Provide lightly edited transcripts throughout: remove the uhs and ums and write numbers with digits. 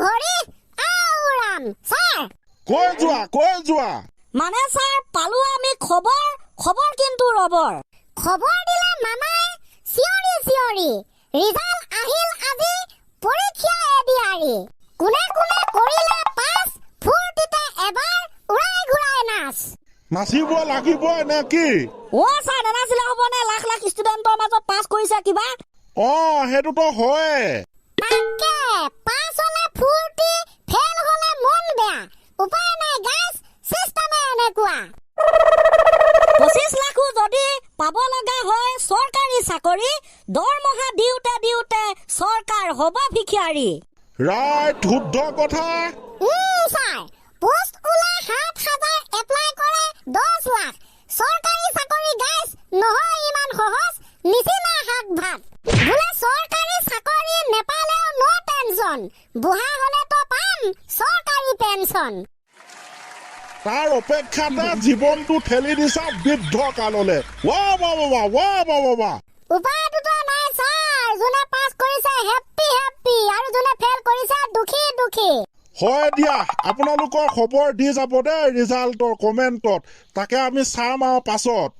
হৰি আও ৰাম স্যাৰ কৈ যোৱা মানে স্যাৰ পালো আমি খবৰ কিন্তু ৰবৰ খবৰ দিলে মামাই চিঞৰি ৰিজাল্ট আহিল আজি পৰীক্ষা এদিয়াৰি কোনে কৰিলে পাছ ফুৰ্তিতে এবাৰ উৰাই ঘূৰাই নাচ নাচিব লাগিব নে কি স্যাৰ নানাচিলে হ'ব নে লাখ লাখ ষ্টুডেণ্টৰ মাজত পাছ কৰিছে কিবা সেইটোতো হয় তাকে পাছ হলে ফুৰ্তি ফেল হলে মন বেয়া উপায় নাই গাইছ চিষ্টেমে এনেকুৱা 25 লাখো যদি পাব লগা হয় চৰকাৰী চাকৰি দৰমহা দিওঁতে চৰকাৰ হ'ব ভিক্ষাৰী ৰাইট শুদ্ধ কথা স্যাৰ পোষ্ট ওলাই 7,000 এপ্লাই কৰে 10 লাখ চৰকাৰী চাকৰি গাইছ নহয় ইমান সহজ নিচিনা হাক ভাত বোলে চৰকাৰী চাকৰি নেপালেও নো টেনচন বুঢ়া হলেতো পাম চৰকাৰী পেঞ্চন তাৰ অপেক্ষাতে জীৱনটো ঠেলি দিছা বৃদ্ধ কাললে উপায়টোতো নাই ছাৰ যোনে পাছ কৰিছে হেপ্পী আৰু যোনে ফেল কৰিছে দুখী হয় দিয়া আপোনালোকৰ খবৰ দি যাব দেই ৰিজাল্টৰ কমেণ্টত তাকে আমি চাম আৰু পাছত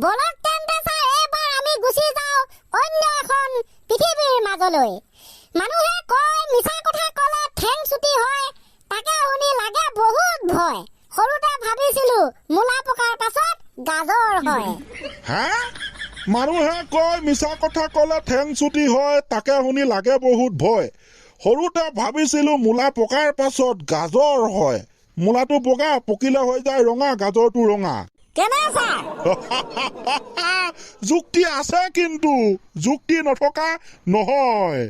বলক তেন্তে ছাৰ এইবাৰ আমি গুচি যাওঁ অন্য এখন পৃথিৱীৰ মাজলৈ মানুহে কয় মিছা কথা ক'লে ঠেং চুটি হয় তাকে শুনি লাগে বহুত ভয় সৰুতে ভাবিছিলো মূলা পকাৰ পাছত গাজৰ হয় মানুহে কয় মিছা কথা ক'লে ঠেং চুটি হয় তাকে শুনি লাগে বহুত ভয় সৰুতে ভাবিছিলো মূলা পকাৰ পাছত গাজৰ হয় মূলাটো বগা পকিলে হৈ যায় ৰঙা গাজৰটো ৰঙা কেনে ছাৰ যুক্তি আছে কিন্তু যুক্তি নথকা নহয়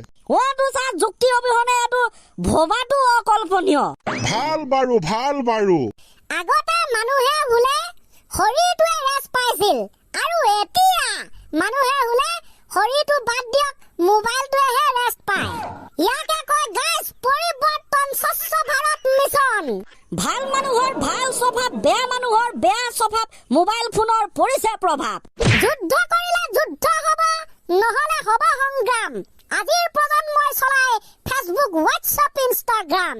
ছাৰ যুক্তি অবিহনে এইটো ভবাটো অকল্পনীয় ভাল বাৰু আগতে মানুহে বোলে শৰীৰটোৱে ৰেষ্ট পাইছিল আৰু এতিয়া মানুহে বোলে শৰীৰটো বাদ দিয়ক মোবাইলটোৱেহে ৰেষ্ট পায় ইয়াকে কয় গাইছ পৰিৱৰ্তন স্বচ্ছ ভাৰত মিছন ভাল মানুহৰ ভাল স্বভাৱ বেয়া মানুহৰ বেয়া স্বভাৱ মোবাইল ফোনৰ পৰিছে প্ৰভাৱ যুদ্ধ কৰিলে যুদ্ধ হ'ব নহলে হ'ব সংগ্ৰাম আজিৰ প্ৰজন্মই চলাই ফেচবুক হোৱাটছআপ ইনষ্টাগ্ৰাম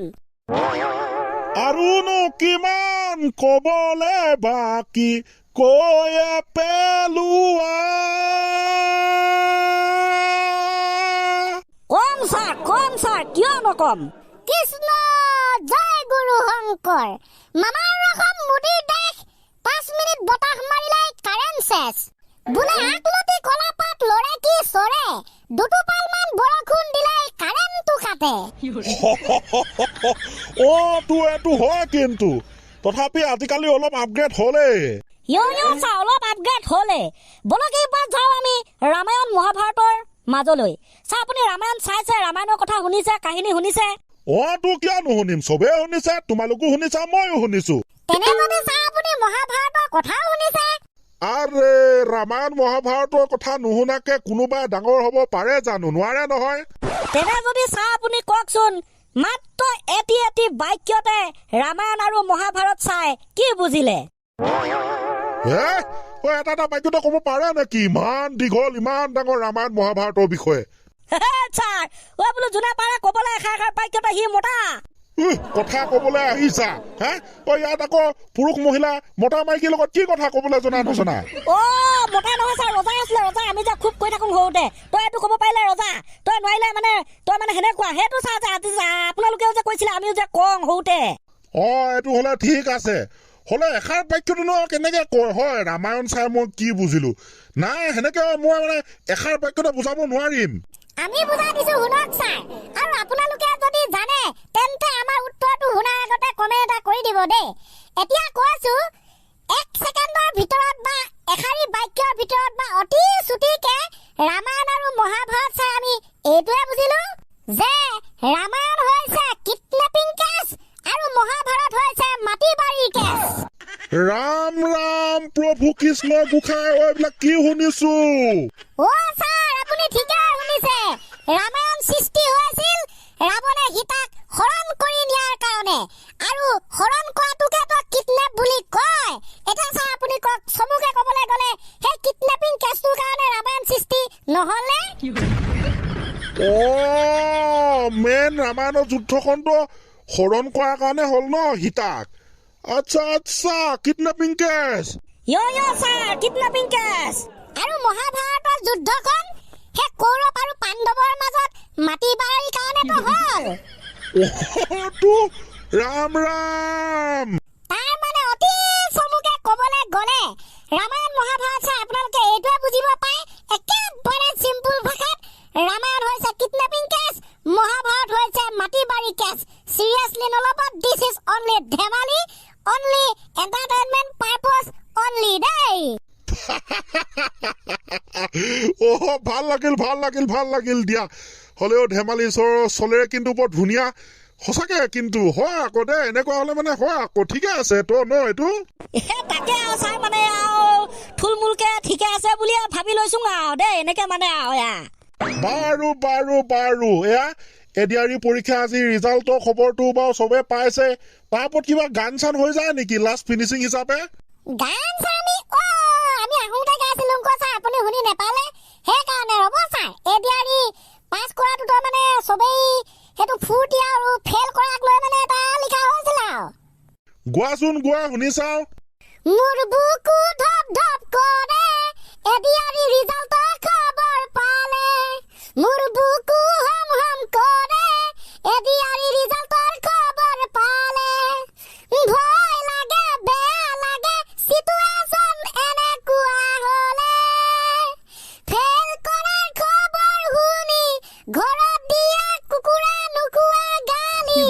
আৰুনো কিমান কবলে বাকী কৈয়ে পেলোৱা কম ছাৰ কিয় নকম কৃষ্ণ জয় গুৰু শংকৰ মামাৰ ৰকম মোদীৰ দেশ 5 মিনিট বতাহ মাৰিলে কাৰেণ্ট চেছ বোলে আকলতি কলাপাত লৰে কি চৰে দুটোপাল মান বৰষুণ দিলে কাৰেণ্টটো কাটে এইটো হয় কিন্তু তথাপি আজিকালি অলপ আপগ্ৰেড হ'লে ছাৰ অলপ আপগ্ৰেড হ'লে বলক এইবাৰ যাওঁ আমি ৰামায়ণ মহাভাৰতৰ মাজলৈ ছাৰ আপুনি ৰামায়ণ চাইছে ৰামায়ণৰ কথা শুনিছে কাহিনী শুনিছে কিয় নুশুনিম চবেই শুনিছে তোমালোকো শুনিছা ময়ো শুনিছো তেনে যদি ছাৰ আপুনি মহাভাৰতৰ কথাও শুনিছে আৰে ৰামায়ণ মহাভাৰতৰ কথা নুশুনাকে কোনোবাই ডাঙৰ হ'ব পাৰে জানো নোৱাৰে নহয় তেনে যদি ছাৰ আপুনি কওকচোন মাত্ৰ এটি বাক্যতে ৰামায়ণ আৰু মহাভাৰত চাই কি বুজিলে এটা বাক্যতে ক'ব পাৰে নেকি ইমান দীঘল ইমান ডাঙৰ ৰামায়ণ মহাভাৰতৰ বিষয়ে ছাৰ বোলো যোনে পাৰে ক'বলৈ এষাৰ বাক্যতে সি মতা কথা ক'বলৈ আহিছা ইয়াত আকৌ পুৰুষ মহিলা মতা মাইকীৰ লগত কি কথা ক'বলৈ জনা নজনা মতা নহয় ছাৰ ৰজা আছিলে ৰজা আমি যে খুব কৈ থাকো সৰুতে তই এইটো ক'ব পাৰিলে ৰজা তই নোৱাৰিলে মানে তই মানে সেনেকুৱা সেইটো ছাৰ যে আজি আপোনালোকেও যে কৈছিলে আমিও যে কওঁ সৰুতে এইটো হ'লে ঠিক আছে হ'লে এষাৰ বাক্যটোনো কেনেকে কয় হয় ৰামায়ণ চাই মই কি বুজিলো নাই সেনেকে মই মানে এষাৰ বাক্যতে বুজাব নোৱাৰিম আমি বুজাই দিছো শুনক ছাৰ আৰু আপোনালোকে যদি জানে তেন্তে আমাৰ উত্তৰটো শুনাৰ আগতে কমেণ্ট এটা কৰি দিব দেই এতিয়া কৈছো 1 ছেকেণ্ডৰ ভিতৰত বা এষাৰী বাক্যৰ ভিতৰত বা অতি চুটিকে ৰামায়ণ আৰু মহাভাৰত চাই আমি এইটোৱে বুজিলো যে ৰামায়ণ হৈছে কিডনেপিং কেছ আৰু মহাভাৰত হৈছে মাটি বাৰী কেছ ৰাম প্ৰভু কৃষ্ণ গোসাঁই এইবিলাক কি শুনিছো ছাৰ আপুনি ঠিকে শুনিছে ৰামায়ণ সৃষ্টি হৈছিল ৰাৱণে সীতাক হৰণ কৰি নিয়াৰ কাৰণে আৰু হৰণ কৰাটোকে তো কিডনেপ বুলি কয় এটা ছাৰ আপুনি কওক চমুকে ক'বলৈ গ'লে সেই কিডনেপিং কেছটোৰ কাৰণে ৰামায়ণ সৃষ্টি নহ'লে মেইন ৰামায়ণৰ যুদ্ধখনটো হৰণ কৰাৰ কাৰণে হ'ল ন সীতাক আচ্ছা আচ্ছা kidnapping case sir kidnapping case আৰু মহাভাৰতৰ যুদ্ধখন সেই কৌৰৱ আৰু পাণ্ডৱৰ মাজত মাটি বাৰীৰ কাৰণেতো হ'ল অহতো ৰাম ৰাম তাৰ মানে অতি চমুকে ক'বলৈ গ'লে ৰামায়ণ মহাভাৰত চাই আপোনালোকে এইটোৱে বুজিব পাৰে একেবাৰে চিম্পুল ভাষাত ৰামায়ণ হৈছে কিডনেপিং কেছ মহাভাৰত হৈছে মাটি বাৰী কেছ চিৰিয়াছলি নল'ব দিছ ইজ অনলি ধেমালি অনলি এণ্টাৰটেইনমেণ্ট পাৰপজ অনলি দেই ভাল লাগিল দিয়া হ'লেও ধেমালি চলেৰে কিন্তু বৰ ধুনীয়া সঁচাকে কিন্তু হয় আকৌ দে এনেকুৱা হ'লে মানে হয় আকৌ ঠিকে আছে তো ন এইটো তাকে আৰু ছাৰ মানে আৰু থুলমূলকে ঠিকে আছে বুলি ভাবি লৈছো আৰু দেই এনেকে মানে আৰু বাৰু এয়া এডিআৰই পৰীক্ষা আজি ৰিজাল্টৰ খবৰটো বাৰু চবে পাইছে তাৰ ওপৰত কিবা গান চান হৈ যায় নেকি লাষ্ট ফিনিচিং হিচাপে গান চামি আমি আহোঁতে গাইছিলো ছাৰ আপুনি শুনি নেপালে সেইকাৰণে ৰ'ব ছাৰ এডিআৰই পাছ কৰাটোতো মানে চবেই সেইটো ফূৰ্তি আৰু ফেল কৰাক লৈ মানে এটা লিখা হৈছিল আৰু গোৱাচোন গোৱা শুনি চাওঁ মোৰ বুকু ধপ ধপ কৰে এডিআৰই ৰিজাল্টৰ খবৰ পালে মোৰ বুকু হম হম কৰে এডিআৰই ৰিজাল্টৰ খবৰ পালে ভয় লাগে বেয়া লাগে চিটুৱেশ্যন এনেকুৱা হ'লে ফেল কৰাৰ খবৰ শুনি ঘৰত দিয়া কুকুৰা নোখোৱা গালি